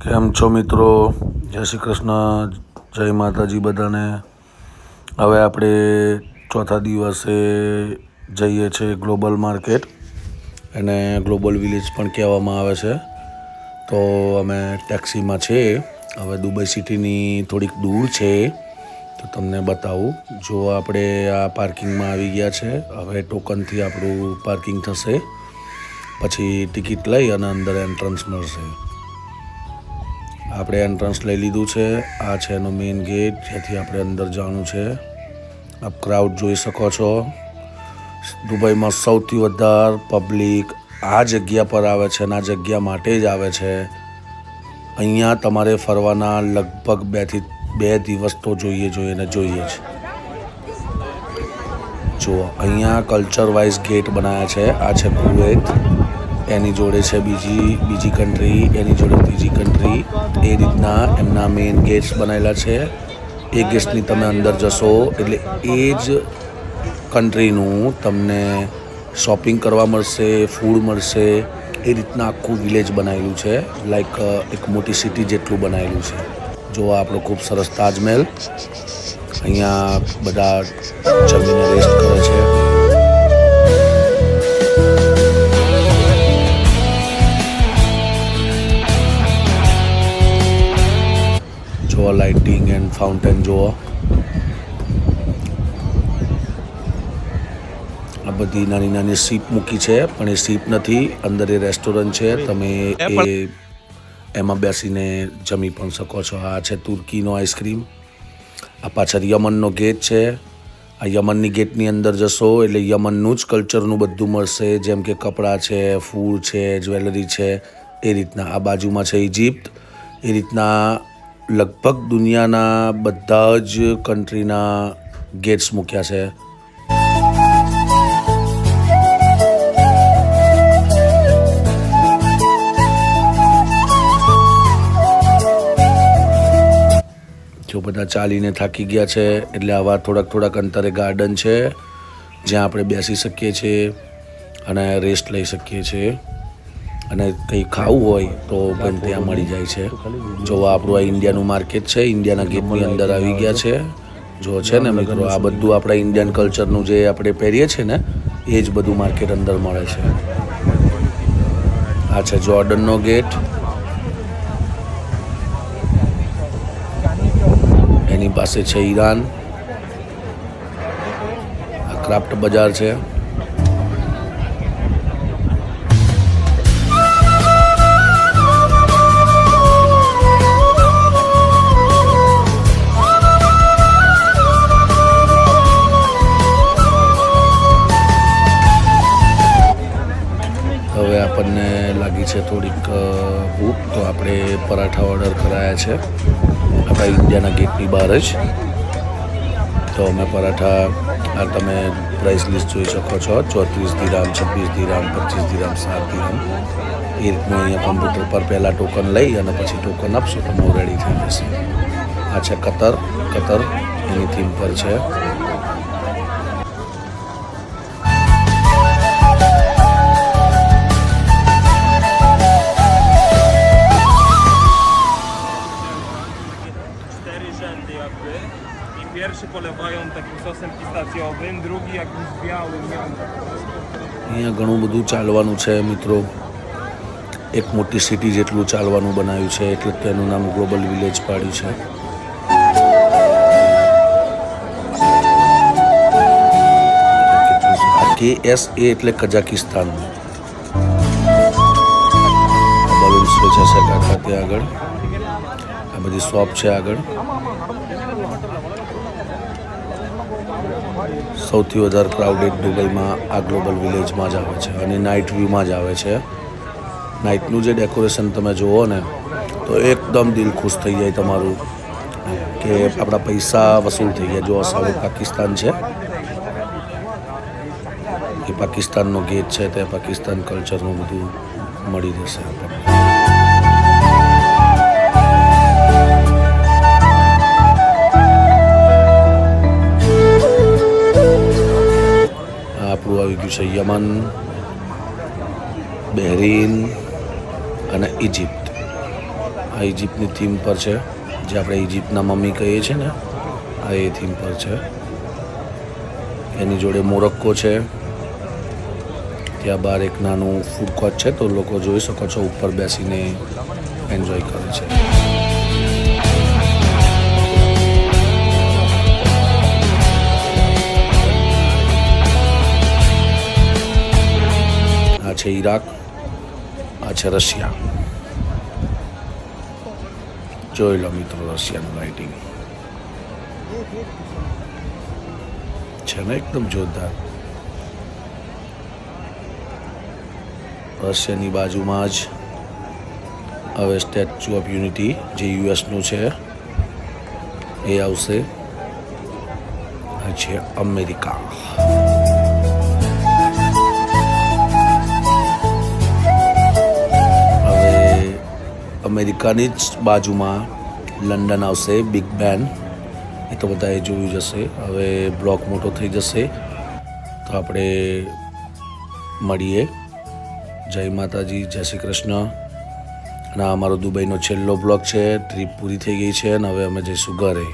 કેમ છો મિત્રો? જય શ્રી કૃષ્ણ, જય માતાજી બધાને. હવે આપણે ચોથા દિવસે જઈએ છીએ ગ્લોબલ માર્કેટ, એને ગ્લોબલ વિલેજ પણ કહેવામાં આવે છે. તો અમે ટેક્સીમાં છે. હવે દુબઈ સિટીની થોડીક દૂર છે, તો તમને બતાવું. જો આપણે આ પાર્કિંગમાં આવી ગયા છે. હવે ટોકનથી આપણું પાર્કિંગ થશે, પછી ટિકિટ લઈ અને અંદર એન્ટ્રન્સ મળશે. આપણે એન્ટ્રન્સ લઈ લીધું છે. આ છે એનો મેઇન ગેટ, જેથી આપણે અંદર જવાનું છે. આપ ક્રાઉડ જોઈ શકો છો. દુબઈમાં સૌથી વધારે પબ્લિક આ જગ્યા પર આવે છે, અને આ જગ્યા માટે જ આવે છે. અહીંયા તમારે ફરવાના લગભગ 2 દિવસ તો જોઈએ જ. જુઓ, અહીંયા કલ્ચર વાઇઝ ગેટ બનાવ્યા છે. આ છે કુવૈત, એની જોડે છે બીજી કન્ટ્રી, એની જોડે ત્રીજી કન્ટ્રી. એ રીતના એમના મેઇન ગેટ્સ બનાવેલા છે. એ ગેટ્સની તમે અંદર જશો એટલે એ જ કન્ટ્રીનું તમને શોપિંગ કરવા મળશે, ફૂડ મળશે. એ રીતના આખું વિલેજ બનાવેલું છે, લાઈક એક મોટી સિટી જેટલું બનાવેલું છે. જો આપણો ખૂબ સરસ તાજમહેલ. અહીંયા બધા જમીને રેસ્ટ કરે છે. જુઓ લાઇટિંગ એન્ડ ફાઉન્ટેન જુઓ. આ બધી નાની નાની સીપ મૂકી છે, પણ એ સીપ નથી, અંદર એ રેસ્ટોરન્ટ છે. તમે એમાં બેસીને જમી પણ શકો છો. આ છે તુર્કીનો આઈસ્ક્રીમ. આ પાછળ યમનનો ગેટ છે. આ યમનની ગેટની અંદર જશો એટલે યમનનું જ કલ્ચરનું બધું મળશે, જેમ કે કપડાં છે, ફૂડ છે, જ્વેલરી છે. એ રીતના આ બાજુમાં છે ઇજિપ્ત. એ રીતના લગભગ દુનિયાના બધા જ કન્ટ્રીના ગેટ્સ મૂક્યા છે. જો બધા ચાલીને થાકી ગયા છે, એટલે આવા થોડાક અંતરે ગાર્ડન છે, જ્યાં આપણે બેસી શકીએ છીએ અને રેસ્ટ લઈ શકીએ છીએ. અને કંઈ ખાવું હોય તો પણ ત્યાં મળી જાય છે. જો આપણું આ ઇન્ડિયાનું માર્કેટ છે, ઇન્ડિયાના ગેટની અંદર આવી ગયા છે. જો છે ને મિત્રો, આ બધું આપણા ઇન્ડિયન કલ્ચરનું જે આપણે પહેરીએ છીએ ને, એ જ બધું માર્કેટ અંદર મળે છે. આ છે જોર્ડનનો ગેટ. એની પાસે છે ઈરાન. આ ક્રાફ્ટ બજાર છે. હવે આપણને લાગી છે થોડીક ભૂખ, તો આપણે પરાઠા ઓર્ડર કરાયા છે આપણા ઇન્ડિયાના ગેટની બહાર જ. તો અમે પરાઠા, આ તમે પ્રાઇસ લિસ્ટ જોઈ શકો છો. 34 દિરામ, 26 દિરામ, 25 દિરામ, 7 દિરામ. એ રીતનું અહીંયા કમ્પ્યુટર પર પહેલાં ટોકન લઈ અને પછી ટોકન આપશો તો નવું રેડી થઈ જશે. આ છે કતર એની થીમ પર છે. Pierwszy polewają takim sosem pistacjowym, drugi jakimś białym miodem. અહીંયા ઘણું બધું ચાલવાનું છે મિત્રો. એક મોટી સિટી જેટલું ચાલવાનું બનાવ્યું છે, એટલે તેનું નામ ગ્લોબલ વિલેજ પાડ્યું છે. KSA એટલે કઝાકિસ્તાન. બલૂન્સ વેચાશે કાકા ત્યાં આગળ. આ બધી શોપ છે આગળ. સૌથી વધારે ક્રાઉડેડ દુબઈમાં આ ગ્લોબલ વિલેજમાં જ આવે છે, અને નાઇટ વ્યૂમાં જ આવે છે. નાઇટનું જે ડેકોરેશન તમે જુઓ ને, તો એકદમ દિલ ખુશ થઈ જાય તમારું, કે આપણા પૈસા વસૂલ થઈ ગયા. જો સાઉથ પાકિસ્તાન છે, એ પાકિસ્તાનનો ગેટ છે, તે પાકિસ્તાન કલ્ચરનું બધું મળી જશે આપણને. આપણું આવી ગયું છે યમન, બહેરીન અને ઇજિપ્ત. આ ઇજિપ્તની થીમ પર છે, જે આપણે ઇજિપ્તના મમ્મી કહીએ છીએ ને, આ એ થીમ પર છે. એની જોડે મોરક્કો છે. ત્યાં બહાર એક નાનું ફૂડ કોર્ટ છે, તો લોકો જોઈ શકો છો ઉપર બેસીને એન્જોય કરે છે. આ છે ઈરાક, આ છે રશિયા. જોઈ લો મિત્રો રશિયાનું લાઇટિંગ છે ને એકદમ જોરદાર. રશિયાની બાજુમાં જ હવે સ્ટેચ્યુ ઓફ યુનિટી, જે યુએસનું છે, એ આવશે. આ છે અમેરિકા. હવે અમેરિકાની જ બાજુમાં લંડન આવશે, બિગ બેન. એ તો બધાએ જોયું જશે. હવે બ્લોક મોટો થઈ જશે તો આપણે મળીએ. જય માતાજી, જય શ્રી કૃષ્ણ. અને આ અમારો દુબઈનો છેલ્લો બ્લોગ છે. ટ્રીપ પૂરી થઈ ગઈ છે અને હવે અમે જઈશું ઘરે.